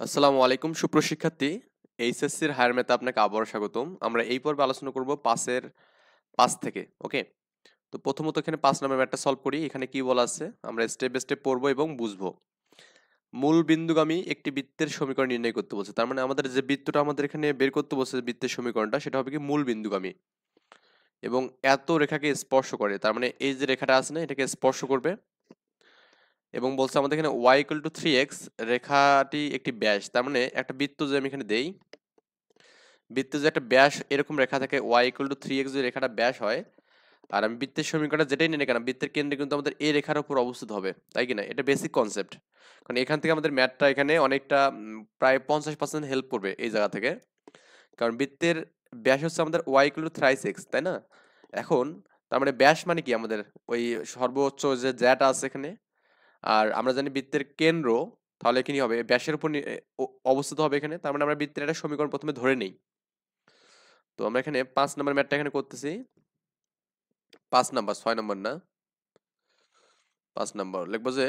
আসসালামু আলাইকুম সুপ্রশিক্ষার্থী। এইচএসসির হায়ার ম্যাথে আপনাকে আবারও স্বাগতম। আমরা এই পর্বে আলোচনা করব পাঁচ থেকে। ওকে, তো প্রথমত এখানে 5 নম্বর ম্যাথটা সলভ করি। এখানে কি বলা আছে আমরা স্টেপ বাই স্টেপ পড়বো এবং বুঝবো। মূল বিন্দুগামী একটি বৃত্তের সমীকরণ নির্ণয় করতে বলছে। তার মানে আমাদের যে বৃত্তটা আমাদের এখানে বের করতে বলছে, বৃত্তের সমীকরণটা সেটা হবে কি মূল বিন্দুগামী এবং এত রেখাকে স্পর্শ করে। তার মানে এই যে রেখাটা আছে না, এটাকে স্পর্শ করবে এবং বলছে আমাদের এখানে y = 3x, রেখাটি একটি ব্যাস। তার মানে একটা বৃত্ত যে আমি এখানে দেই, বৃত্তে যে একটা ব্যাস এরকম রেখা থাকে, y = 3x যদি রেখাটা ব্যাস হয়, আর আমি বৃত্তের সমীকরণটা যেটাই নিই না কেন, বৃত্তের কেন্দ্রে কিন্তু আমাদের এই রেখার উপর অবস্থিত হবে, তাই কিনা? এটা বেসিক কনসেপ্ট। কারণ এখান থেকে আমাদের ম্যাথটা এখানে অনেকটা প্রায় 50% হেল্প করবে এই জায়গা থেকে। কারণ বৃত্তের ব্যাস হচ্ছে আমাদের y = 3x, তাই না? এখন তার মানে ব্যাস মানে কি আমাদের ওই সর্বোচ্চ যে জ্যাটা আছে এখানে, আর আমরা জানি বৃত্তের কেন্দ্র, তাহলে কি হবে ব্যাসের উপর অবস্থিত হবে এখানে। তার মানে আমরা বৃত্তের একটা সমীকরণ প্রথমে ধরে নেই। তো আমরা এখানে 5 নম্বর ম্যাথটা এখানে করতেছি। 5 নম্বর, 6 নম্বর না, 5 নম্বর লিখবো যে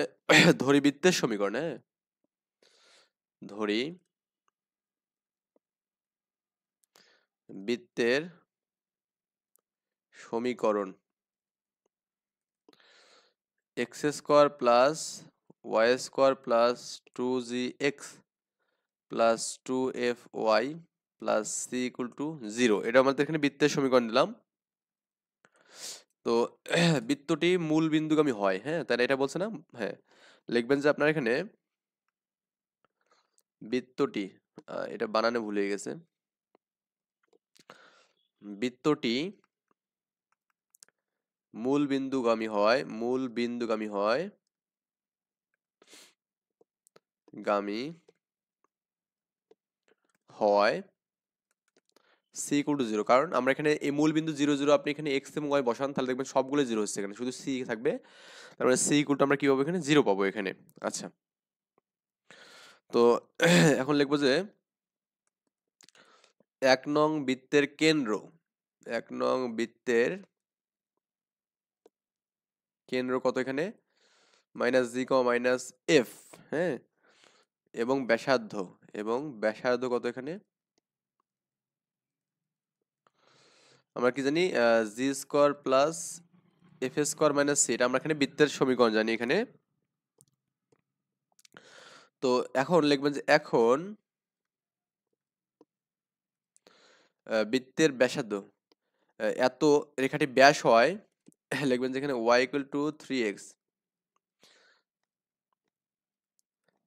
ধরিবৃত্তের সমীকরণ। হ্যাঁ, ধরি বৃত্তের সমীকরণ x² plus y² plus 2gx plus 2fy plus c = 0। এটা আমাদের এখানে বৃত্তের সমীকরণ দিলাম। তো বৃত্তটি মূল বিন্দুগামী হয়। হ্যাঁ, তাহলে এটা বলছে না? হ্যাঁ, লিখবেন যে আপনার এখানে বৃত্তটি, এটা বানানে ভুলে গেছে, বৃত্তটি মূল বিন্দুগামী হয়, মূল বিন্দুগামী হয়, গামী হয় c = 0। কারণ আমরা এখানে এই মূল বিন্দু 0 0, আপনি এখানে x এবং y বসান তাহলে দেখবেন সবগুলো 0 হচ্ছে, এখানে শুধু c থাকবে। তার মানে c = আমরা কি পাবো এখানে 0 পাবো এখানে। আচ্ছা, তো এখন লিখবো যে 1 নং বৃত্তের কেন্দ্র, 1 নং বৃত্তের কেন্দ্র কত এখানে -g, -f। হ্যাঁ, এবং ব্যাসার্ধ, এবং ব্যাসার্ধ কত এখানে আমরা কি জানি, g² প্লাস f² - c। এটা আমরা এখানে বৃত্তের সমীকরণ জানি এখানে। তো এখন লিখবেন যে এখন বৃত্তের ব্যাসার্ধ, এত রেখাটি ব্যাস হয়, লিখবেন যে এখানে y = 3x,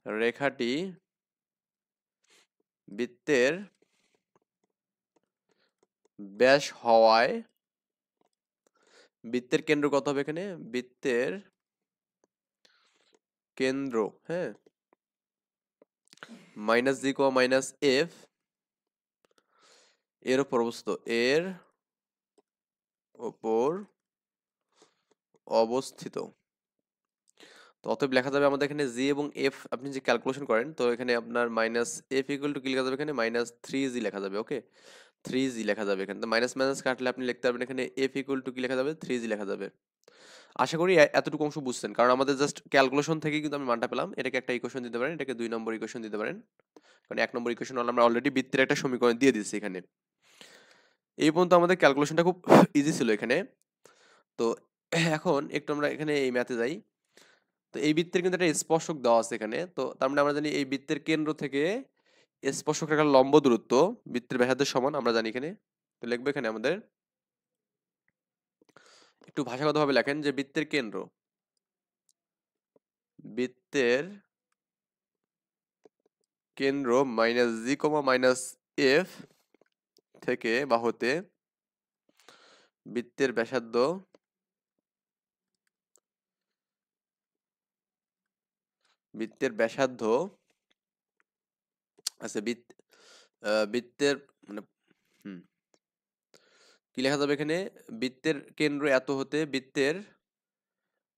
রেখাটি বৃত্তের ব্যাস হওয়ায় বৃত্তের কেন্দ্র কত হবে এখানে, বৃত্তের কেন্দ্র, হ্যাঁ, -g, -f এর উপর অবস্থিত, এর উপর অবস্থিত। তো অতএব লেখা যাবে আমাদের এখানে জি এবং এফ, আপনি যে ক্যালকুলেশন করেন, তো এখানে আপনার -f = কি লেখা যাবে এখানে -3g লেখা যাবে। ওকে, 3g লেখা যাবে এখানে। তো মাইনাস মাইনাস কাটলে আপনি লিখতে পারবেন এখানে f = কি লেখা যাবে, 3g লেখা যাবে। আশা করি এতটুকু অংশ বুঝছেন, কারণ আমাদের জাস্ট ক্যালকুলেশন থেকে কিন্তু আমি মানটা পেলাম। এটাকে একটা ইকুয়েশন দিতে পারেন, এটাকে 2 নম্বর ইকুয়েশন দিতে পারেন, কারণ 1 নম্বর ইকুয়েশন আমরা অলরেডি বৃত্তের একটা সমীকরণ দিয়ে দিচ্ছি এখানে। এই পর্যন্ত আমাদের ক্যালকুলেশনটা খুব ইজি ছিল এখানে। তো এখন একটু আমরা এখানে এই ম্যাথে যাই। তো এই বৃত্তের কিন্তু একটা স্পর্শক দেওয়া আছে এখানে। তো তার মানে আমরা জানি এই বৃত্তের কেন্দ্র থেকে স্পর্শক রেখার লম্ব দূরত্ব বৃত্তের ব্যাসার্ধের সমান, আমরা জানি এখানে। তো লিখবো এখানে আমাদের একটু ভাষাগতভাবে লেখেন যে বৃত্তের কেন্দ্র, বৃত্তের কেন্দ্র -g, -f থেকে বা হতে বৃত্তের ব্যাসার্ধ, বৃত্তের ব্যাসার্ধ আচ্ছা বৃত্তের মানে হুম কি লেখা যাবে এখানে, বৃত্তের কেন্দ্র এত হতে বৃত্তের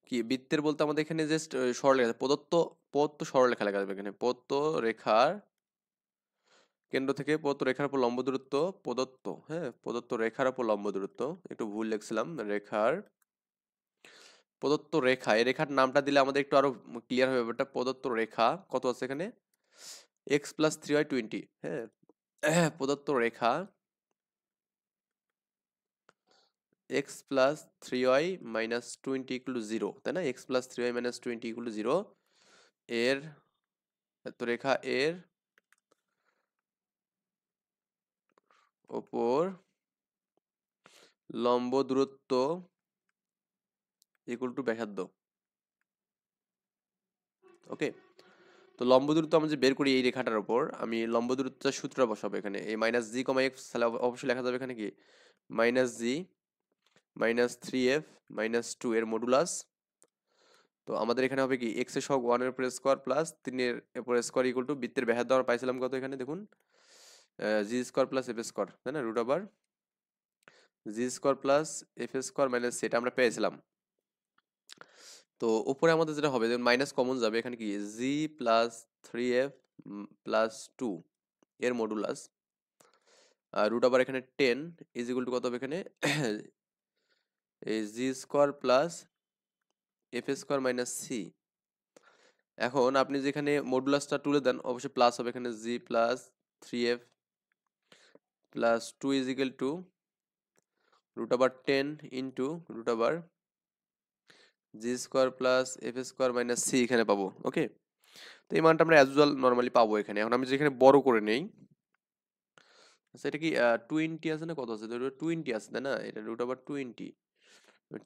কি, বৃত্তের বলতে আমাদের এখানে জাস্ট সরলরেখা, প্রদত্ত সরলরেখা লেখা যাবে এখানে। প্রদত্ত রেখার কেন্দ্র থেকে প্রদত্ত রেখার উপর লম্ব দূরত্ব প্রদত্ত, হ্যাঁ, প্রদত্ত রেখার উপর লম্ব দূরত্ব, একটু ভুল লিখছিলাম, রেখার প্রদত্ত রেখা, এই রেখার নামটা দিলে আমাদের একটু আরো ক্লিয়ার হবে ব্যাপারটা। প্রদত্ত রেখা কত আছে এখানে, x প্লাস 3y 20, হ্যাঁ প্রদত্ত রেখা x plus 3y minus 20 equal to 0, তাই না? x plus 3y minus 20 equal to 0 এর তো রেখা এর ওপর লম্ব দূরত্ব ইকুয়াল টু ব্যাসার্ধ। ওকে, তো লম্ব দূরত্ব আমরা যে বের করি এই রেখাটার উপর, আমি লম্ব দূরত্বের সূত্র বসাবো এখানে, এই মাইনাস জি কমা এক্স, তাহলে অবশ্যই লেখা যাবে এখানে কি মাইনাস জি মাইনাস 3f মাইনাস 2 এর মডুলাস। তো আমাদের এখানে হবে কি এক্স এর সহগ 1 এর উপর স্কোয়ার প্লাস 3 এর উপর স্কোয়ার ইকুয়াল টু বৃত্তের ব্যাসার্ধ আমরা পাইছিলাম কত এখানে দেখুন, g square plus f square, তাই না? Root over g square plus f square minus সেটা আমরা পেয়েছিলাম। তো উপরে আমাদের যেটা হবে মাইনাস কমন যাবে, এখানে কি জি প্লাস 3f প্লাস 2 এর মডুলাস রুট ওভার এখানে 10 ইজ ইকুয়াল টু কত হবে এখানে এই g square plus f square minus c. এখন আপনি যেখানে মডুলাসটা তুলে দেন অবশ্যই প্লাস হবে এখানে g plus 3f plus 2 is equal to root over 10 into root over g square plus f square minus c এখানে পাবো। ওকে, তো এই মানটা আমরা অ্যাজ ইউজুয়াল নর্মালি পাবো এখানে। এখন আমি যেখানে বড় করে নেই, আচ্ছা এটা কি 20 আছে না কত আছে, 20 আছে তাই না? এটা রুট ওভার 20,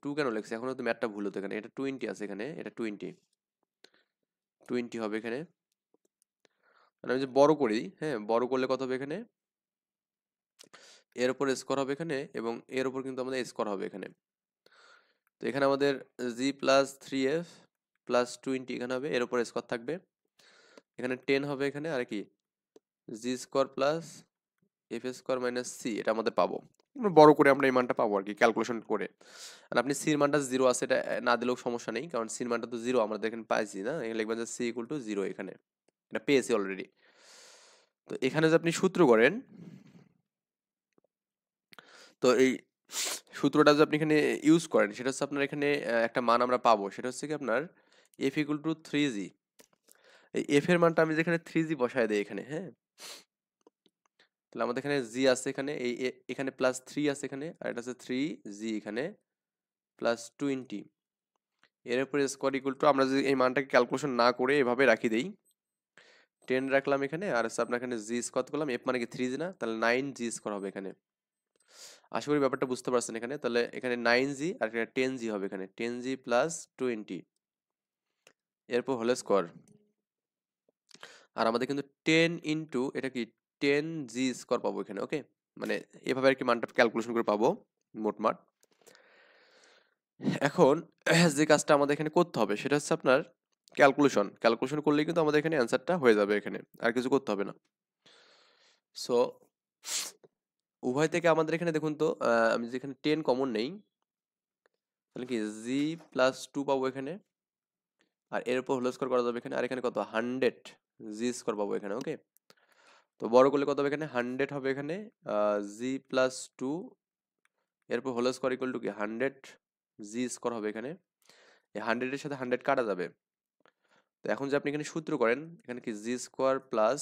2 কেন লিখছি এখনো তো ম্যাথটা ভুল হতো এখানে, এটা 20 আছে এখানে, এটা 20 হবে এখানে। আর আমি যে বড় করি, হ্যাঁ বড় করলে কত হবে এখানে, এর উপর স্কোয়ার হবে এখানে এবং এর উপর কিন্তু আমাদের স্কোয়ার হবে এখানে। তো এখানে আমাদের জি প্লাস 3f প্লাস 20 এখানে হবে, এর উপর স্কোয়ার থাকবে, এখানে 10 হবে এখানে, আর কি g square plus f square minus c, এটা আমাদের পাবো। আমরা বড় করে আমরা এই মানটা পাবো আর কি ক্যালকুলেশন করে। আর আপনি সির মানটা জিরো আছে এটা না দিলেও সমস্যা নেই, কারণ সির মানটা তো জিরো আমরা এখানে পাইছি না, এখানে লিখবেন যে সি ইকুয়াল টু জিরো, এখানে এটা পেয়েছি অলরেডি। তো এখানে যে আপনি সূত্র করেন, তো এই সূত্রটা যে আপনি এখানে ইউজ করেন সেটা হচ্ছে আপনার এখানে একটা মান আমরা পাবো, সেটা হচ্ছে কি আপনার এফ ইকুয়াল টু 3g। এই এফ এর মানটা আমি যেখানে 3g বসায় দিই এখানে, হ্যাঁ তাহলে আমাদের এখানে জি আছে এখানে, এখানে প্লাস 3 আছে এখানে, আর এটা হচ্ছে 3g এখানে প্লাস 20 এর উপরে স্কোয়ার ইকুয়াল টু, আমরা যদি এই মানটাকে ক্যালকুলেশন না করে এভাবে রাখি দেই 10 রাখলাম এখানে, আর হচ্ছে আপনার এখানে জি স্কোয়ার করলাম, এফ মানে কি 3g না, তাহলে 9g স্কোয়ার হবে এখানে। আশা করি ব্যাপারটা বুঝতে পারছেন এখানে, তাহলে এখানে 9g আর এখানে 10g হবে এখানে, 10g প্লাস 20 এরপর হোল স্কোয়ার, আর আমাদের কিন্তু 10 ইন্টু এটা কি 10g স্কোয়ার পাবো এখানে। ওকে, মানে এভাবে আর কি মানটা ক্যালকুলেশন করে পাবো মোটমাট। এখন যে কাজটা আমাদের এখানে করতে হবে সেটা হচ্ছে আপনার ক্যালকুলেশন করলেই কিন্তু আমাদের এখানে অ্যান্সারটা হয়ে যাবে, এখানে আর কিছু করতে হবে না। সো উভয় থেকে আমাদের এখানে দেখুন তো আমি যেখানে 10 কমন নেই, তাহলে কি জি প্লাস 2 পাবো এখানে, আর এর উপর হোল স্কোয়ার করা যাবে এখানে, আর এখানে কত 100 জি স্কোয়ার পাবো এখানে। ওকে, তো বড় করলে কত হবে এখানে 100 হবে এখানে, জি প্লাস 2 এরপর হোল স্কোয়ার ইকুয়াল টু কি 100 জি স্কোয়ার হবে এখানে, এই 100 এর সাথে 100 কাটা যাবে। তো এখন যে আপনি এখানে সূত্র করেন, এখানে কি g square plus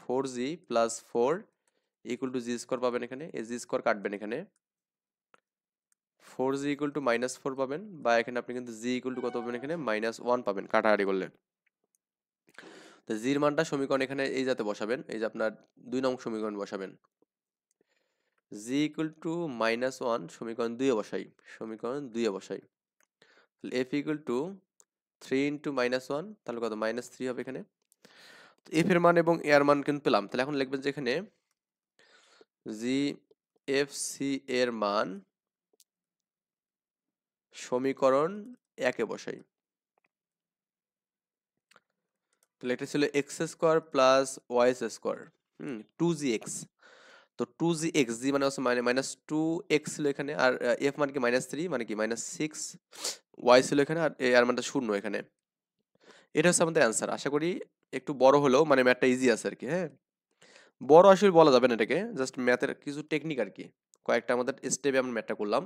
4g plus 4 equal to g square পাবেন এখানে, এই জি স্কোয়ার কাটবেন এখানে, 4g ইকুয়াল টু মাইনাস 4 পাবেন, বা এখানে আপনি কিন্তু জি ইকুয়াল টু কত পাবেন এখানে মাইনাস 1 পাবেন কাটাকাটি করলে। তো জির মানটা সমীকরণ এখানে এই যাতে বসাবেন, এই যে আপনার 2 নং সমীকরণ বসাবেন, জি ইকুয়াল টু মাইনাস 1 সমীকরণ 2 এ বসাই, তাহলে F equal to 3 into minus 1, তাহলে কত মাইনাস 3 হবে এখানে। তো এফ এর মান এবং এ এর মান কিন্তু পেলাম, তাহলে এখন লিখবেন যে এখানে জি এফ সি এর মান সমীকরণ 1 এ বসাই, তাহলে এটা ছিল x square plus y square 2gx। তো 2gx জি মানে হচ্ছে মাইনাস 2x ছিল এখানে, আর এফ মানে কি মাইনাস 3 মানে কি মাইনাস 6 ওয়াই ছিল এখানে, আর এর মানটা শূন্য এখানে। এটা হচ্ছে আমাদের অ্যান্সার। আশা করি একটু বড় হলেও মানে ম্যাথটা ইজি আছে আর কি। হ্যাঁ, বড় আসলে বলা যাবে না এটাকে, জাস্ট ম্যাথের কিছু টেকনিক আর কি, কয়েকটা আমাদের স্টেপে আমরা ম্যাথটা করলাম।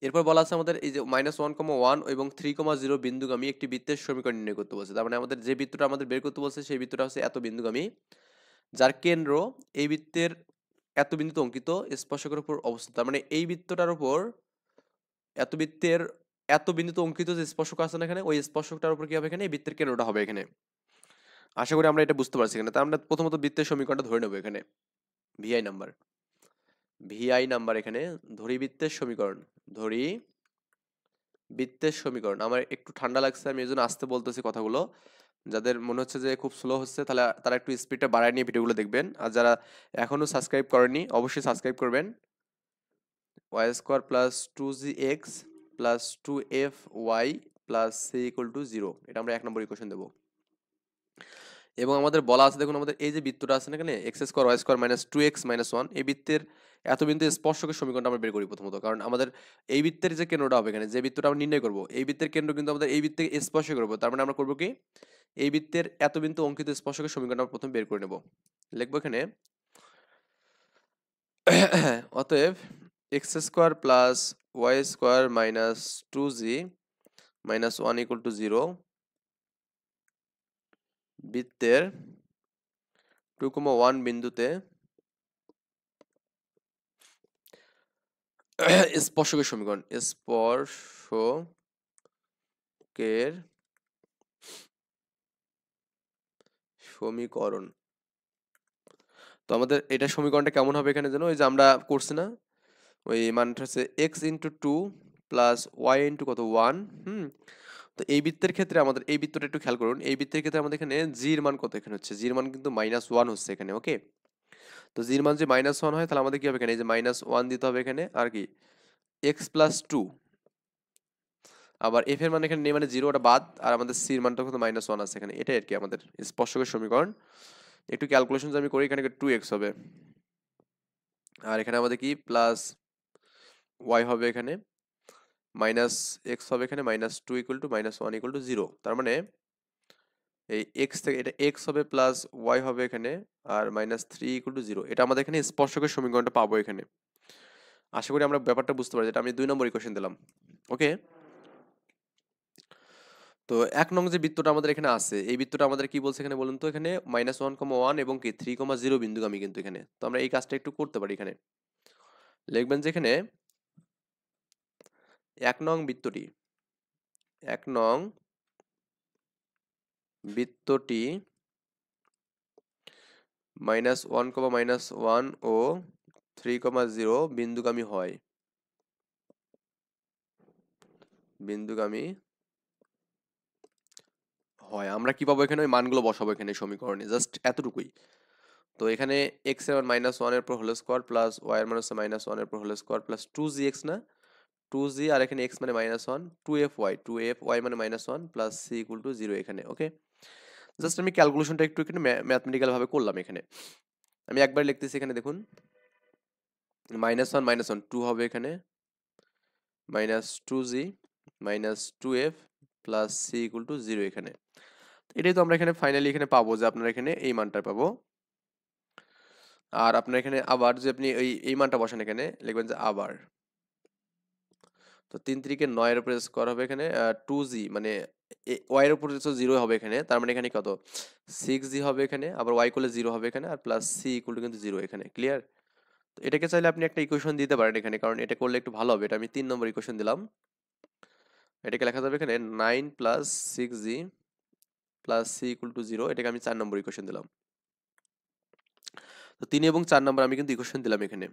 এরপর বলা আছে আমাদের এই যে -1,1 এবং 3,0 বিন্দুগামী একটি বৃত্তের সমীকরণ নির্ণয় করতে বলছে। তার মানে আমাদের যে বৃত্তটা আমাদের বের করতে বলছে সেই বৃত্তটা হচ্ছে এত বিন্দুগামী, যার কেন্দ্র এই বৃত্তের এত বিন্দুতে অঙ্কিত স্পর্শকের উপর অবস্থিত। তার মানে এই বৃত্তটার উপর এত বৃত্তের এত বিন্দুতে অঙ্কিত যে স্পর্শক আছে না এখানে, ওই স্পর্শকটার উপর কি হবে এখানে, এই বৃত্তের কেন্দ্রটা হবে এখানে। আশা করি আমরা এটা বুঝতে পারছি এখানে। তার আমরা প্রথমত বৃত্তের সমীকরণটা ধরে নেব এখানে। ভিআই নাম্বার, এখানে ধরি বৃত্তের সমীকরণ, ধরি বৃত্তের সমীকরণ। আমার একটু ঠান্ডা লাগছে, আমি এই জন্য আস্তে বলতেছি কথাগুলো। যাদের মনে হচ্ছে যে খুব স্লো হচ্ছে, তাহলে তারা একটু স্পিডটা বাড়ায় নিয়ে ভিডিওগুলো দেখবেন। আর যারা এখনো সাবস্ক্রাইব করেনি অবশ্যই সাবস্ক্রাইব করবেন। Y square plus 2gx plus 2fy plus c equal to 0, এটা আমরা 1 নম্বর ইকুয়েশন দেবো। এবং আমাদের বলা আছে, দেখুন আমাদের এই যে বৃত্তটা আছে না এখানে, x square y square minus 2x minus 1, এই বৃত্তের এত বিন্দু স্পর্শকের সমীকরণটা আমরা বের করি প্রথমত। কারণ আমাদের এই বৃত্তের যে কেন্দ্রটা হবে এখানে, যে বৃত্তটা আমরা নির্ণয় করবো, এই বৃত্তের কেন্দ্র কিন্তু আমাদের এই বৃত্তে স্পর্শ করবো। তার মানে আমরা করবো কি, এই বৃত্তের এত বিন্দু অঙ্কিত স্পর্শকের সমীকরণটা আমরা প্রথমে বের করে নেব। লিখবো এখানে অতএব x square plus y square minus 2g minus 1 equal to 0 বৃত্তের 2,1 বিন্দুতে স্পর্শকের সমীকরণ, স্পর্শকের সমীকরণ। তো আমাদের এটা সমীকরণটা কেমন হবে এখানে, যেন ওই যে আমরা করছি না, ওই মানটা হচ্ছে x into 2 plus y into কত 1। তো এই বৃত্তের ক্ষেত্রে আমাদের এই বৃত্তটা একটু খেয়াল করুন, এই বৃত্তের ক্ষেত্রে আমাদের এখানে জির মান কত, এখানে হচ্ছে জির মান কিন্তু -1 হচ্ছে এখানে। ওকে, তো জির মান যে -1 হয়, তাহলে আমাদের কি হবে এখানে, এই যে -1 দিতে হবে এখানে, আর কি এক্স প্লাস 2, আবার এফ এর মান এখানে নেই মানে 0, ওটা বাদ, আর আমাদের সির মানটা কিন্তু -1 আছে এখানে। এটাই আর কি আমাদের স্পর্শকের সমীকরণ। একটু ক্যালকুলেশন আমি করি, এখানে 2x হবে, আর এখানে আমাদের কি প্লাস ওয়াই হবে, এখানে মাইনাস এক্স হবে, এখানে -2 ইকুয়াল টু -1 ইকুয়াল টু 0। তার মানে এই এক্স থেকে এটা এক্স হবে প্লাস ওয়াই হবে এখানে, আর -3 ইকুয়াল টু 0। এটা আমাদের এখানে স্পর্শকের সমীকরণটা পাবো এখানে। আশা করি আমরা ব্যাপারটা বুঝতে পারছি। এটা আমি 2 নম্বর ইকুয়েশন দিলাম। ওকে, তো 1 নং যে বৃত্তটা আমাদের এখানে আছে, এই বৃত্তটা আমাদের কি বলছে এখানে বলুন তো, এখানে -1,1 এবং কি 3,0 বিন্দুগামী কিন্তু এখানে। তো আমরা এই কাজটা একটু করতে পারি এখানে। লিখবেন যে এখানে 1 নং বৃত্তটি, 1 নং বৃত্তটি -1, ও 3,0 বিন্দুগামী হয়, বিন্দুগামী হয়। আমরা কি পাবো এখানে, ওই মানগুলো বসাবো এখানে সমীকরণে, জাস্ট এতটুকুই। তো এখানে এক্স এর মান -1 এর উপর হোল স্কোয়ার প্লাস ওয়াই এর মান হচ্ছে -1 এর উপর হোল স্কোয়ার প্লাস 2gx না, 2g, আর এখানে x মানে -1, 2fy মানে -1 প্লাস c ইকুয়াল টু 0 এখানে। ওকে, জাস্ট আমি ক্যালকুলেশনটা একটু এখানে ম্যাথমেটিক্যাল ভাবে করলাম এখানে। আমি একবার লিখতেছি এখানে, দেখুন -1 2 হবে এখানে, -2g -2f plus c equal to 0 এখানে। এটাই তো আমরা এখানে ফাইনালি এখানে পাবো, যে আপনারা এখানে এই মানটা পাবো। আর আপনার এখানে আবার যে আপনি এই মানটা বসান, এখানে লিখবেন যে আবার, তো 3 × 9 এর উপরে স্কোয়ার হবে এখানে, 2g মানে ওয়াই এর উপরে তো 0 হবে এখানে, তার মানে এখানে কত 6g হবে এখানে, আবার ওয়াই করলে 0 হবে এখানে, আর প্লাস c ইকুয়াল টু কিন্তু 0 এখানে। ক্লিয়ার? তো এটাকে চাইলে আপনি একটা ইকুয়েশন দিতে পারেন এখানে, কারণ এটা করলে একটু ভালো হবে। এটা আমি 3 নম্বর ইকুয়েশন দিলাম। এটাকে লেখা যাবে এখানে 9 plus 6g plus c equal to 0, এটাকে আমি 4 নম্বর ইকুয়েশন দিলাম। তো 3 এবং 4 নম্বর আমি কিন্তু ইকুয়েশন দিলাম এখানে।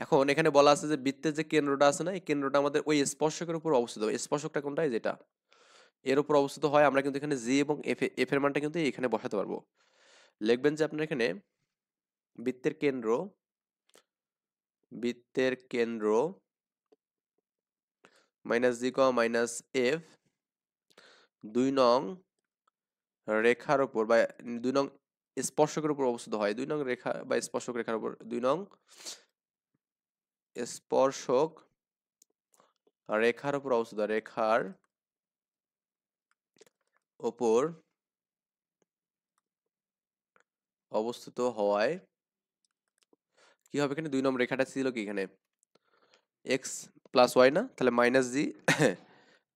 এখন এখানে বলা আছে যে বৃত্তের যে কেন্দ্রটা আছে না, এই কেন্দ্রটা আমাদের ওই স্পর্শকের উপর অবস্থিত। স্পর্শকটা কোনটা, যেটা এর উপর অবস্থিত হয়, আমরা কিন্তু এখানে জি এবং এফ এর মানটা কিন্তু এখানে বসাতে পারবো। লিখবেন যে আপনার এখানে বৃত্তের কেন্দ্র, -g, -f 2 নং রেখার উপর বা 2 নং স্পর্শকের উপর অবস্থিত হয়। 2 নং রেখা বা স্পর্শক রেখার উপর, 2 নং স্পর্শক রেখার উপর অবস্থিত, রেখার উপর অবস্থিত হওয়ায় কি হবে, এখানে 2 নম্বর রেখাটা ছিল কি এখানে এক্স প্লাস ওয়াই না, তাহলে মাইনাস জি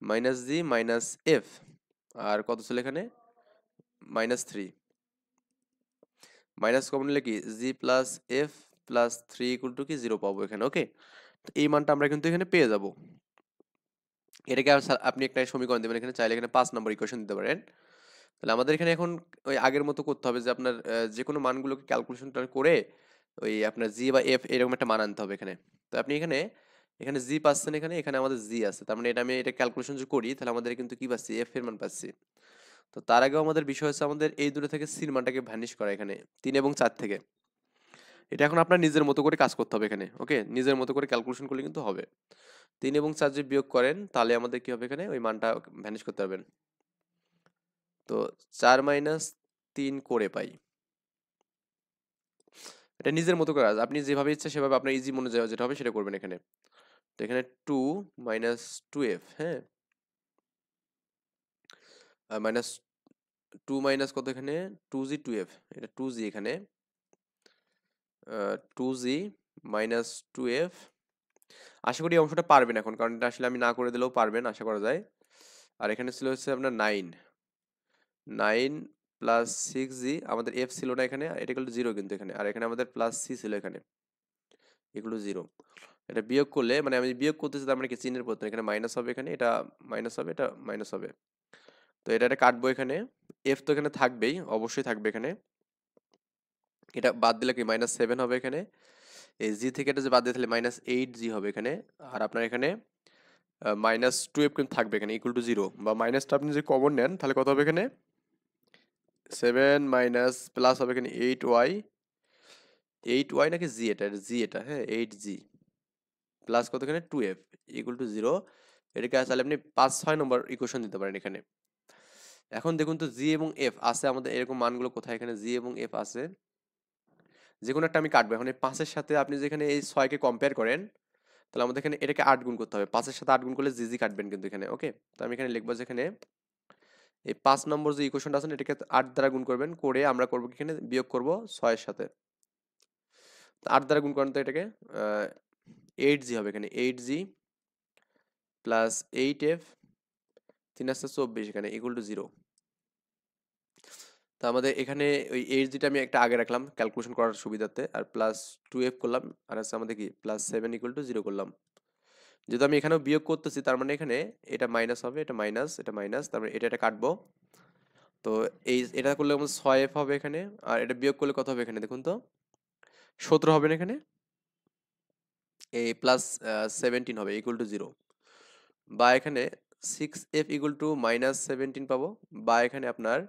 মাইনাস জি মাইনাস এফ, আর কত ছিল এখানে -3, মাইনাস কমন নিলে কি G plus F plus 3 equal to কি 0 পাবো এখানে। ওকে, তো এই মানটা আমরা কিন্তু এখানে পেয়ে যাব। এটাকে আপনি একটা সমীকরণ দেবেন এখানে, চাইলে এখানে 5 নম্বর ইকুয়েশন দিতে পারেন। তাহলে আমাদের এখানে এখন ওই আগের মতো করতে হবে যে আপনার যে কোনো মানগুলোকে ক্যালকুলেশনটা করে ওই আপনার জি বা এফ এরকম একটা মান আনতে হবে এখানে। তো আপনি এখানে এখানে জি পাচ্ছেন, এখানে এখানে আমাদের জি আছে, তার মানে এটা আমি এটা ক্যালকুলেশন যদি করি তাহলে আমাদের কিন্তু কি পাচ্ছি এফ এর মান পাচ্ছি। তো তার আগেও আমাদের বিষয় হচ্ছে আমাদের এই দুটো থেকে সির মানটাকে ভ্যানিশ করা এখানে 3 এবং 4 থেকে। এটা এখন আপনার নিজের মতো করে কাজ করতে হবে এখানে। ওকে, নিজের মতো করে ক্যালকুলেশন করলে কিন্তু হবে। 3 এবং 4 যদি বিয়োগ করেন তাহলে আমাদের কি হবে এখানে ওই মানটা ভ্যানিশ করতে পারবেন। তো 4 মাইনাস 3 করে পাই। এটা নিজের মতো করে আপনি যেভাবে ইচ্ছা সেভাবে আপনার ইজি মনে যায় যেটা হবে সেটা করবেন এখানে। তো এখানে 2 মাইনাস 2f, হ্যাঁ, মাইনাস 2 মাইনাস কত এখানে 2g 2f, এটা 2g এখানে 2g মাইনাস 2f। আশা করি এই অংশটা পারবেন এখন, কারণ এটা আসলে আমি না করে দিলেও পারবেন আশা করা যায়। আর এখানে ছিল হচ্ছে আপনার 9 প্লাস 6g, আমাদের f ছিল না এখানে, এটা ইকুয়াল টু 0 কিন্তু এখানে, আর এখানে আমাদের প্লাস c ছিল এখানে ইকুয়াল টু 0। এটা বিয়োগ করলে মানে আমি বিয়োগ করতেছি তার মানে কি চিহ্নের পরিবর্তন, এখানে মাইনাস হবে, এখানে এটা মাইনাস হবে, এটা মাইনাস হবে। তো এটা কাটবো এখানে, এফ তো এখানে থাকবেই, অবশ্যই থাকবে এখানে। এটা বাদ দিলে কি -7 হবে এখানে, এই জি থেকে এটা যে বাদ দিয়ে তাহলে -8g হবে এখানে। আর আপনার এখানে -12 কিন্তু থাকবে এখানে ইকুয়াল টু 0, বা মাইনাসটা আপনি যদি কমন নেন তাহলে কত হবে এখানে 7 মাইনাস প্লাস হবে এখানে 8y, 8y নাকি জি, এটা জি, এটা হ্যাঁ 8g প্লাস কত এখানে 2f ইকুয়াল টু 0। এটাকে আসলে আপনি 5-6 নম্বর ইকুয়েশন দিতে পারেন এখানে। এখন দেখুন তো জি এবং এফ আছে আমাদের, এরকম মানগুলো কোথায়, এখানে জি এবং এফ আছে, যে কোনো একটা আমি কাটবো। এখন এই 5-এর সাথে আপনি যেখানে এই 6-কে কম্পেয়ার করেন তাহলে আমাদের এখানে এটাকে 8 গুণ করতে হবে, 5-এর সাথে 8 গুণ করলে জি জি কাটবেন কিন্তু এখানে। ওকে, তো আমি এখানে লিখবো যে এখানে এই 5 নম্বর যে ইকুয়েশনটা আছে না, এটাকে 8 দ্বারা গুণ করবেন, করে আমরা করবো কি এখানে বিয়োগ করবো 6-এর সাথে। 8 দ্বারা গুণ করেন তো এটাকে 8g হবে এখানে, 8g প্লাস 8f 3 × 4 = 24 এখানে ইকুয়াল টু 0। তো আমাদের এখানে ওই 8g আমি একটা আগে রাখলাম ক্যালকুলেশন করার সুবিধাতে, আর প্লাস 2f করলাম, আর আছে আমাদের কি +7 = 0 করলাম। যেহেতু আমি এখানেও বিয়োগ করতেছি তার মানে এখানে এটা মাইনাস হবে, এটা মাইনাস, এটা মাইনাস, তার মানে এটা কাটবো। তো এই এটা করলে আমাদের 6f হবে এখানে, আর এটা বিয়োগ করলে কত হবে এখানে দেখুন তো 17 হবে না এখানে, এই প্লাস 17 হবে ইকুয়াল টু 0, বা এখানে 6f = -17 পাবো, বা এখানে আপনার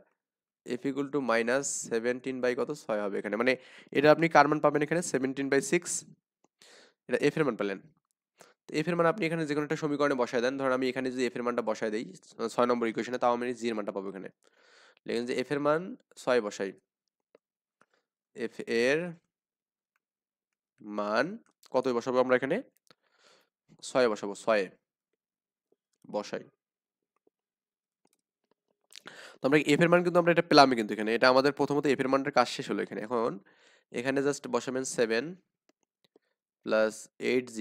f = -17 বাই কত 6 হবে এখানে। মানে এটা আপনি কার মান পাবেন এখানে 17/6, এটা f এর মান পেলেন। তো f এর মান আপনি এখানে যে কোনো একটা সমীকরণে বসায় দেন, ধরুন আমি এখানে যদি f এর মানটা বসায় দেই 6 নম্বর ইকুয়েশনে, তাও আমি g এর মানটা পাবো এখানে। লিখেন যে f এর মান 6 বসাই, f এর মান কত বসাবো আমরা এখানে 6 বসাবো, 6 বসাই। তো আমরা f এর মান কিন্তু আমরা এটা পেলামই কিন্তু এখানে, এটা আমাদের প্রথমত f এর মানটার কাজ শেষ হলো এখানে। এখন এখানে জাস্ট বসাবেন 7 প্লাস 8g,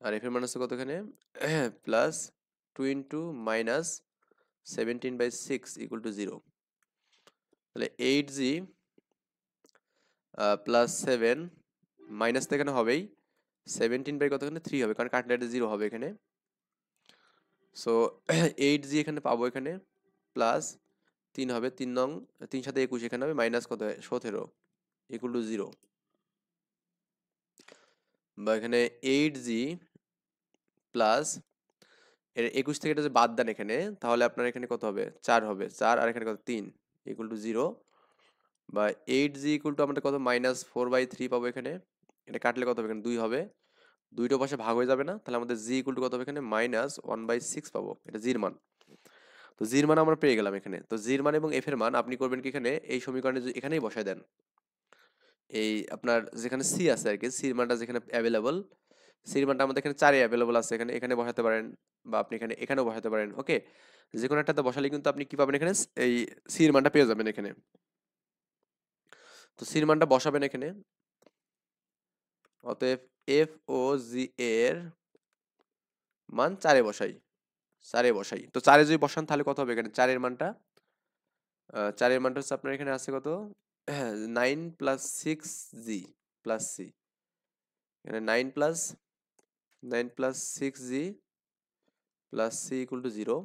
আর f এর মান হচ্ছে কত এখানে plus 2 into minus 17/6 equal to 0। তাহলে 8g প্লাস 7 মাইনাস তো এখানে হবেই, 17 বাই কত এখানে 3 হবে, কারণ কাটলে এটা 0 হবে এখানে। সো 8g এখানে পাবো এখানে, প্লাস 3 হবে, 3 নং 3 সাথে 21 এখানে হবে, মাইনাস কত 17 ইকুয়াল টু 0, বা এখানে 8g প্লাস এর 21 থেকে এটা যে বাদ দেন এখানে, তাহলে আপনার এখানে কত হবে 4 হবে, 4 আর এখানে কত 3 ইকুয়াল টু 0, বা 8g ইকুয়াল টু আমাদের কত -4/3 পাবো এখানে। এটা কাটলে কত হবে এখানে 2 হবে, 2টো পাশে ভাগ হয়ে যাবে না, তাহলে আমাদের g ইকুয়াল টু কত হবে এখানে -1/6 পাবো, এটা g এর মান। তো g এর মান আমরা পেয়ে গেলাম এখানে। তো g এর মান এবং f এর মান আপনি করবেন কি এখানে এই সমীকরণে এখানেই বসায় দেন, এই আপনার যেখানে c আছে আর কি, c এর মানটা যেখানে অ্যাভেলেবল, c এর মানটা আমাদের এখানে 4 অ্যাভেলেবল আছে, এখানে এখানে বসাতে পারেন, বা আপনি এখানে এখানেও বসাতে পারেন। ওকে, যে কোনো একটাতে বসালে কিন্তু আপনি কি পাবেন এখানে এই c এর মানটা পেয়ে যাবেন এখানে। তো c এর মানটা বসাবেন এখানে। অতএব এফ ও জি এর মান 4-এ বসাই। তো 4-এ যদি বসান তাহলে কত হবে এখানে? 4-এর মানটা 4-এর মানটা হচ্ছে আপনার এখানে আছে কত? 9 প্লাস 6g প্লাস c। এখানে 9 plus 6g plus c equal to 0।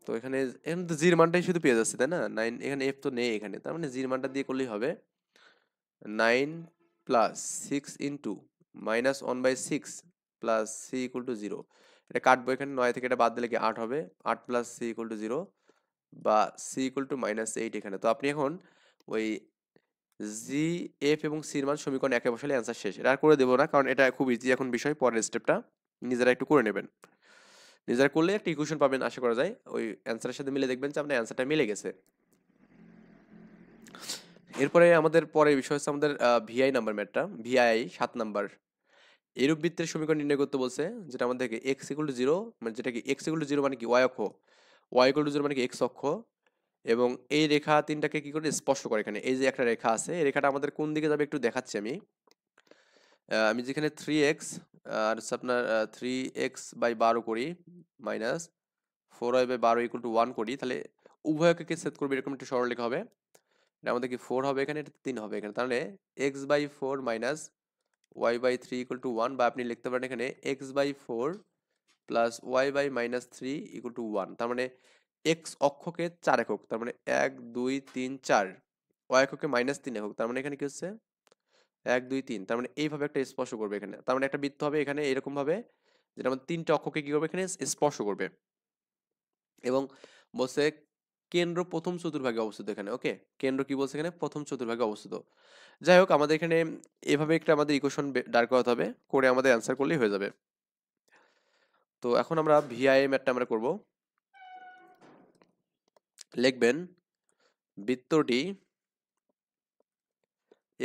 তো এখানে এখানে তো জির মানটাই শুধু পেয়ে যাচ্ছে, তাই না? 9, এখানে এফ তো নেই এখানে, তার মানে জির মানটা দিয়ে করলেই হবে 9 plus 6 into minus 1/6 plus c equal to 0। এটা কাটবো, এখানে 9 থেকে এটা বাদ দিলে কি 8 হবে, 8 প্লাস সি ইকুয়াল টু 0 বা সি ইকুয়াল টু -8 এখানে। তো আপনি এখন ওই জি, এফ এবং সির মান সমীকরণ একে বসালে অ্যান্সার শেষ। এটা আর করে দেবো না, কারণ এটা খুব ইজি এখন বিষয়। পরের স্টেপটা নিজেরা একটু করে নেবেন। নিজেরা করলে একটা ইকুয়েশন পাবেন আশা করা যায়, ওই অ্যান্সারের সাথে মিলে দেখবেন যে আপনার অ্যান্সারটা মিলে গেছে। এরপরে আমাদের পরের বিষয় হচ্ছে আমাদের ভিআই নাম্বার ম্যাথটা, ভিআই 7 নাম্বার। এরূপ বৃত্তের সমীকরণ নির্ণয় করতে বলছে, যেটা আমাদেরকে এক্স ইকুয়াল টু 0, মানে যেটা কি এক্স ইকুয়াল টু 0 মানে কি ওয়াই অক্ষ, ওয়াই ইকুয়াল টু 0 মানে কি এক্স অক্ষ, এবং এই রেখা তিনটাকে কি করে স্পর্শ করে। এখানে এই যে একটা রেখা আছে, এই রেখাটা আমাদের কোন দিকে যাবে একটু দেখাচ্ছি আমি। আমি যেখানে 3x আর হচ্ছে আপনার 3x/12 করি মাইনাস 4y/12 ইকুয়াল টু 1 করি, তাহলে উভয়কে ছেদ করবে এরকম একটা সরলরেখা হবে। এটা আমাদের কি 4 হবে এখানে, এটা 3 হবে এখানে, তাহলে x/4 minus y/3 equal to 1, বা আপনি লিখতে পারেন এখানে x/4 plus y/-3 equal to 1। তার মানে x অক্ষকে 4 একক, তার মানে 1 2 3 4, y এককে -3 একক, তার মানে এখানে কি হচ্ছে 1 2 3, তার মানে এইভাবে একটা স্পর্শ করবে এখানে। তার মানে একটা বৃত্ত হবে এখানে এরকম ভাবে, যেটা আমাদের তিনটা অক্ষকে কি করবে এখানে স্পর্শ করবে, এবং বলছে কেন্দ্র প্রথম চতুর্ভাগে অবস্থিত এখানে। ওকে, কেন্দ্র কি বলছে এখানে প্রথম চতুর্ভাগে অবস্থিত। যাই হোক, আমাদের এখানে এভাবে একটা আমাদের ইকুয়েশন দাঁড় করাতে হবে, করে আমাদের অ্যান্সার করলেই হয়ে যাবে। তো এখন আমরা ভিআই ম্যাথটা আমরা করব। লিখবেন বৃত্তটি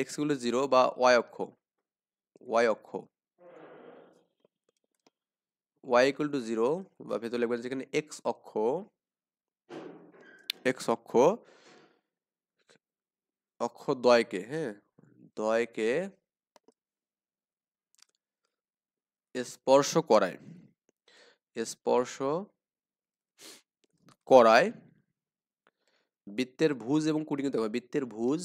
এক্স ইকুয়াল টু 0 বা ওয়াই অক্ষ y ইকুয়াল টু 0, বা ভেতরে লিখবেন যেখানে এক্স অক্ষ দ্বয়কে, হ্যাঁ, দ্বয়কে স্পর্শ করায় বৃত্তের ভুজ এবং কুটি, কিন্তু বৃত্তের ভুজ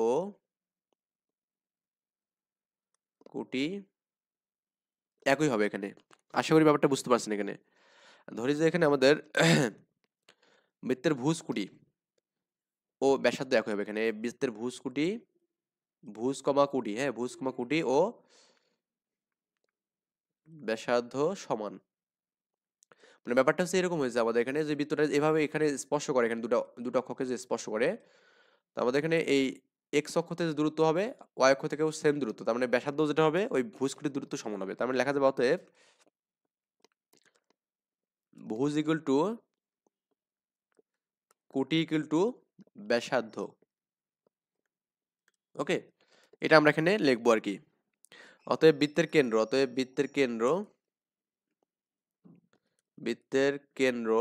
ও কুটি একই হবে এখানে। আশা করি ব্যাপারটা বুঝতে পারছেন। এখানে ধরি যে এখানে আমাদের বৃত্তের ভুজ কুটি ও ব্যাসার্ধ একই হবে। এখানে বৃত্তের ভুজ কুটি, ভুজ কমা কুটি ও ব্যাসার্ধ সমান। মানে ব্যাপারটা হচ্ছে এরকম হয়েছে আমাদের এখানে, যে বৃত্তটা এভাবে এখানে স্পর্শ করে, এখানে দুটো অক্ষকে যে স্পর্শ করে, তো আমাদের এখানে এই এক্স অক্ষ থেকে যে দূরত্ব হবে ওয়াই অক্ষ থেকেও সেম দূরত্ব, তার মানে ব্যাসার্ধ যেটা হবে ওই ভুজ কুটির দূরত্ব সমান হবে। তার মানে লেখা যাবে অতএব ভুজ ইকুয়াল টু কুটি ইকুয়াল টু ব্যাসার্ধ। ওকে, এটা আমরা এখানে লিখবো আর কি। অতএব বৃত্তের কেন্দ্র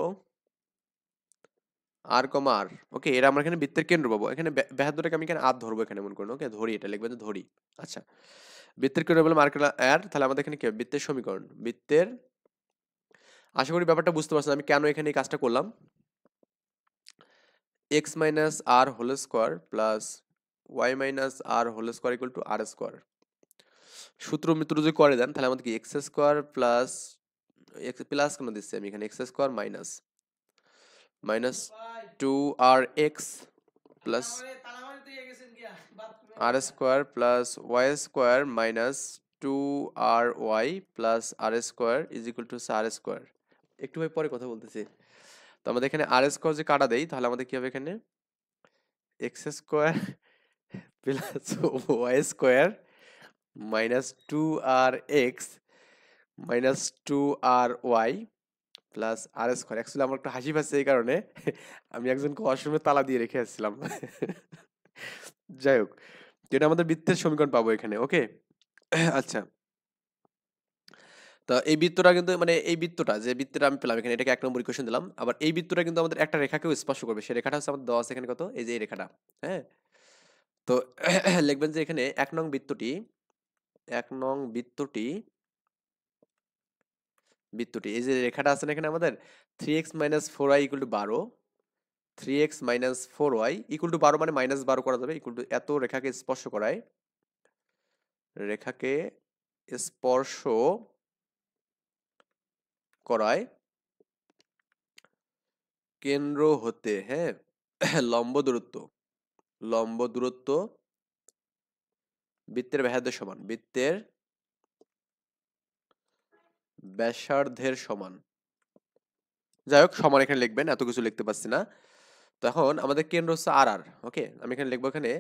আর কমা আর। ওকে, এটা আমরা এখানে বৃত্তের কেন্দ্র পাবো। এখানে ব্যাসার্ধটাকে আমি এখানে আর ধরবো এখানে মনে করুন। ওকে, ধরি, এটা লিখবেন যে ধরি। আচ্ছা, বৃত্তের কেন্দ্র বললাম আর, তাহলে আমাদের এখানে কি হবে? বৃত্তের সমীকরণ, আশা করি ব্যাপারটা বুঝতে পারছেন আমি কেন এখানে এই কাজটা করলাম। x minus r whole square plus y minus r whole square equal to r square. সূত্র মিত্র যদি করে দেন তাহলে আমাদের কি এক্স স্কোয়ার প্লাস, প্লাস কেন দিচ্ছি আমি এখানে, x square minus 2rx plus r square plus y square minus 2ry plus r square is equal to r square. একটু ভাই পরে কথা বলতেছি। তো আমাদের এখানে আর স্কোয়ার যে কাটা দেই, তাহলে আমাদের কি হবে এখানে x square plus y square minus 2rx minus 2ry plus r square. Actually আমার একটু হাসি পাচ্ছে এই কারণে, আমি একজনকে ওয়াশরুমে তালা দিয়ে রেখে আসছিলাম। যাই হোক, এটা আমাদের বৃত্তের সমীকরণ পাবো এখানে। ওকে, আচ্ছা, তো এই বৃত্তটা কিন্তু, মানে এই বৃত্তটা যে বৃত্তটা আমি পেলাম এখানে, এটাকে 1 নম্বর ইকুয়েশন দিলাম। আবার এই বৃত্তটা কিন্তু আমাদের একটা রেখাকেও স্পর্শ করবে, সেই রেখাটা হচ্ছে আমাদের দেওয়া আছে এখানে কত, এই যে এই রেখাটা। হ্যাঁ, তো লিখবেন যে এখানে 1 নং বৃত্তটি 1 নং বৃত্তটি এই যে রেখাটা আছে না এখানে আমাদের 3x 4y 12 3x 4y 12 মানে -12 করা যাবে এত রেখাকে স্পর্শ করায় স্পর্শ করায় কেন্দ্র হতে হ্যাঁ লম্ব দূরত্ব বৃত্তের ব্যাসার্ধের সমান। যাই হোক সমান এখানে লিখবেন, এত কিছু লিখতে পারছি না। তো এখন আমাদের কেন্দ্র হচ্ছে আর আর, ওকে আমি এখানে লিখবো এখানে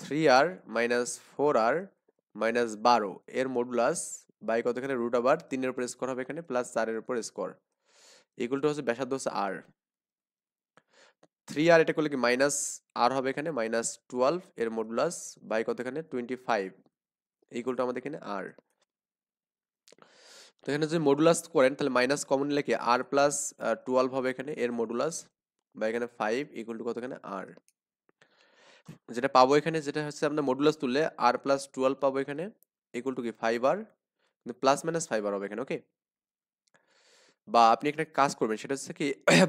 3r 4r 12 এর মডুলাস বাই কত এখানে √3 এর উপর স্কয়ার হবে এখানে প্লাস 4 এর উপর স্কয়ার ইকুয়াল টু হচ্ছে ব্যাসার্ধ হচ্ছে r 3r এটা করলে কি মাইনাস r হবে এখানে -12 এর মডুলাস বাই কত এখানে 25 ইকুয়াল টু আমাদের এখানে r। তো এখানে যদি মডুলাস করেন তাহলে মাইনাস কমন নিলে কি r প্লাস 12 হবে এখানে এর মডুলাস বা এখানে 5 ইকুয়াল টু কত এখানে r। যেটা পাবো এখানে যেটা হচ্ছে আমরা মডুলাস তুললে r প্লাস 12 পাবো এখানে ইকুয়াল টু কি 5r, কিন্তু প্লাস মাইনাস 5r হবে এখানে, ওকে। বা আপনি একটা কাজ করবেন সেটা হচ্ছে কি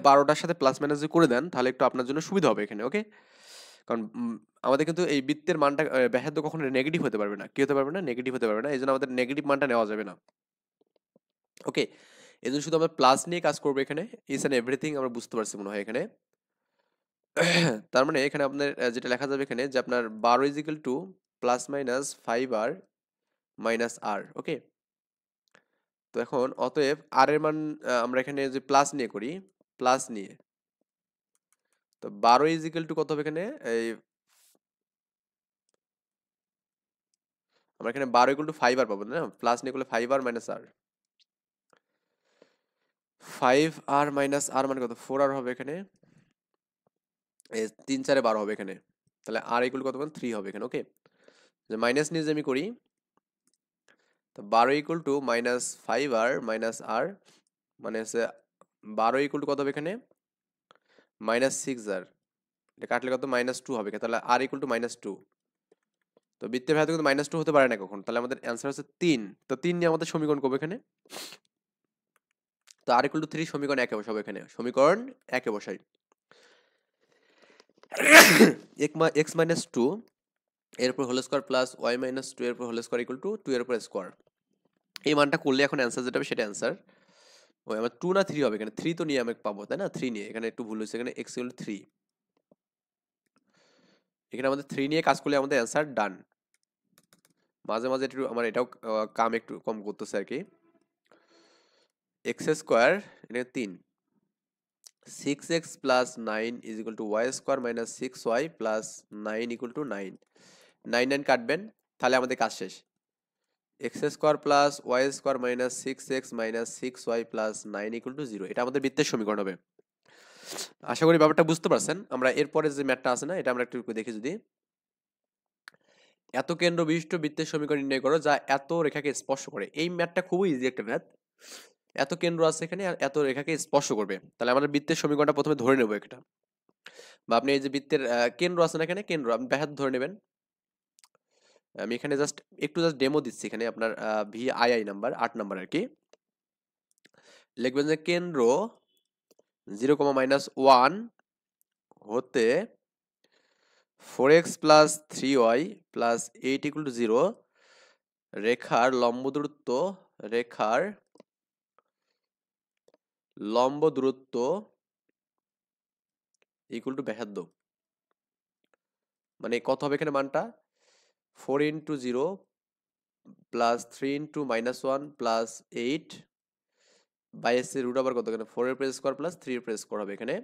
12টার সাথে প্লাস মাইনাস যদি করে দেন তাহলে একটু আপনার জন্য সুবিধা হবে এখানে, ওকে। কারণ আমাদের কিন্তু এই বৃত্তের মানটা ব্যাসার্ধ কখনো নেগেটিভ হতে পারবে না, কি হতে পারবে না, নেগেটিভ হতে পারবে না, এই জন্য আমাদের নেগেটিভ মানটা নেওয়া যাবে না, ওকে। এই জন্য শুধু আমরা প্লাস নিয়ে কাজ করবো এখানে, ইজ এন্ড এভরিথিং আমরা বুঝতে পারছি মনে হয় এখানে। তার মানে এখানে আপনার যেটা লেখা যাবে এখানে যে আপনার 12 equal to plus minus 5r minus r, okay. তো এখন অতএব r এর মান আমরা এখানে যে প্লাস নিয়ে করি, প্লাস নিয়ে তো 12 ইজিক্যাল টু কত হবে এখানে এই আমরা এখানে 12 ইকুয়াল টু 5r পাবো না, প্লাস নিয়ে করলে 5r minus r 5r minus r মানে কত 4r হবে এখানে, 3 4 12 হবে এখানে, তাহলে r ইকুয়াল কত পাবেন 3 হবে এখানে, ওকে। যে মাইনাস নিয়ে যে আমি করি তো 12 equal to minus 5r minus r মানে হচ্ছে 12 ইকুয়াল টু কত হবে এখানে -6r, এটা কাটলে কত -2 হবে এখানে, তাহলে r ইকুয়াল টু -2। তো বৃত্তের ভেতরে কিন্তু -2 হতে পারে না কখন, তাহলে আমাদের অ্যান্সার হচ্ছে 3। তো 3 নিয়ে আমাদের সমীকরণ করবো এখানে, তো r ইকুয়াল টু 3 সমীকরণ 1 এ বসাবো এখানে, সমীকরণ 1 এ বসাই x মাইনাস 2 এর উপর whole square plus y minus 2 এর উপর হোল স্কয়ার ইকুয়াল টু 2 এর উপর স্কয়ার। এই মানটা করলে এখন অ্যান্সার যেটা হবে সেটা অ্যান্সার ওই আমার 2 না 3 হবে এখানে, 3 তো নিয়ে আমি পাবো তাই না, 3 নিয়ে এখানে একটু ভুল হয়েছে, এখানে x ইকুয়াল টু 3, এখানে আমাদের 3 নিয়ে কাজ করলে আমাদের অ্যান্সার ডান। মাঝে মাঝে একটু আমার এটাও কাম একটু কম করতেছে আর কি। x স্কয়ার এটা 3, 6x plus 9 is equal two y square minus 6y plus 9 equal to 9, 9 9 কাটবেন তাহলে আমাদের কাজ শেষ। x square plus y square minus 6x minus 6y plus 9 equal to 0, এটা আমাদের বৃত্তের সমীকরণ হবে। আশা করি ব্যাপারটা বুঝতে পারছেন। আমরা এরপরে যে ম্যাথটা আছে না এটা আমরা একটু দেখি, যদি এত কেন্দ্র বিশিষ্ট বৃত্তের সমীকরণ নির্ণয় করো যা এত রেখাকে স্পর্শ করে, এই ম্যাথটা খুবই ইজি একটা ম্যাথ। এত কেন্দ্র আছে এখানে আর এত রেখাকে স্পর্শ করবে, তাহলে আমাদের বৃত্তের সমীকরণটা প্রথমে ধরে নেব একটা, বা আপনি এই যে বৃত্তের কেন্দ্র আছে না এখানে, কেন্দ্র আপনি ব্যাসার্ধ ধরে নেবেন। আমি এখানে জাস্ট ডেমো দিচ্ছি, এখানে আপনার VII নাম্বার 8 নাম্বার আর কি। লিখবেন যে কেন্দ্র 0,-1 হতে 4x plus 3y plus 8 equal to 0 রেখার লম্ব দূরত্ব ইকুয়াল টু ব্যাসার্ধ, মানে কত হবে এখানে মানটা 4 into 0 plus 3 into -1 plus 8 by s root আবার কত এখানে 4 এর উপর স্কয়ার প্লাস 3 এর উপর স্কয়ার হবে এখানে,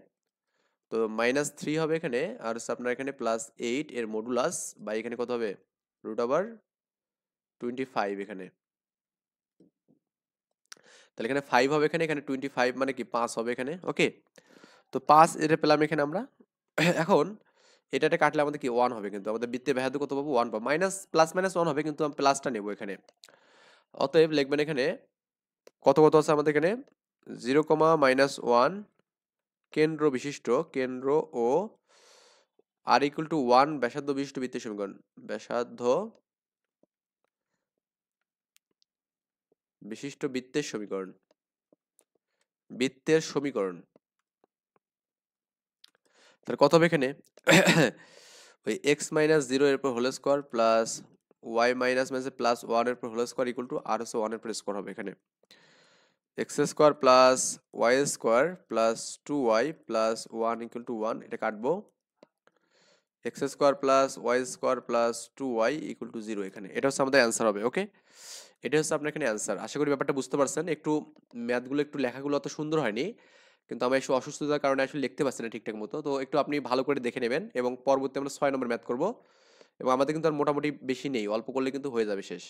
তো -3 হবে এখানে আর আপনার এখানে প্লাস 8 এর মডুলাস বা এখানে কত হবে √25 এখানে, তাহলে এখানে 5 হবে এখানে, এখানে 25 মানে কি 5 হবে এখানে, ওকে। তো 5 এটা পেলাম এখানে আমরা। এখন এটা কাটলে আমাদের কি 1 হবে, কিন্তু আমাদের বৃত্তের ব্যাসার্ধ কত পাবো 1 পাবো, মাইনাস প্লাস মাইনাস 1 হবে কিন্তু আমি প্লাসটা নেব এখানে। অতএব লিখবেন এখানে কত আছে আমাদের এখানে 0,-1 কেন্দ্র বিশিষ্ট কেন্দ্র ও আর ইকুয়াল টু 1 ব্যাসার্ধ বিশিষ্ট বৃত্তের সমীকরণ। ব্যাসার্ধ বিশিষ্ট বৃত্তের সমীকরণ। বৃত্তের সমীকরণ। তাহলে কত হবে এখানে? ওই এক্স মাইনাস জিরো এর উপর whole square plus y minus minus plus one এর উপর whole square equal to r হচ্ছে ওয়ান এর উপর স্কোয়ার হবে এখানে। X square plus y square plus two y plus one equal to one, এটা কাটবো। X square plus y square plus two y equal to zero, এখানে এটা হচ্ছে আমাদের অ্যান্সার হবে। ওকে, এটা হচ্ছে আপনার এখানে অ্যান্সার। আশা করি ব্যাপারটা বুঝতে পারছেন। একটু ম্যাথগুলো একটু লেখাগুলো অত সুন্দর হয়নি, কিন্তু আমি একটু অসুস্থতার কারণে আসলে লিখতে পারছি না ঠিকঠাক মতো। তো একটু আপনি ভালো করে দেখে নেবেন এবং পরবর্তী আমরা 6 নম্বর ম্যাথ করব এবং আমাদের কিন্তু আর মোটামুটি বেশি নেই, অল্প করলে কিন্তু হয়ে যাবে শেষ।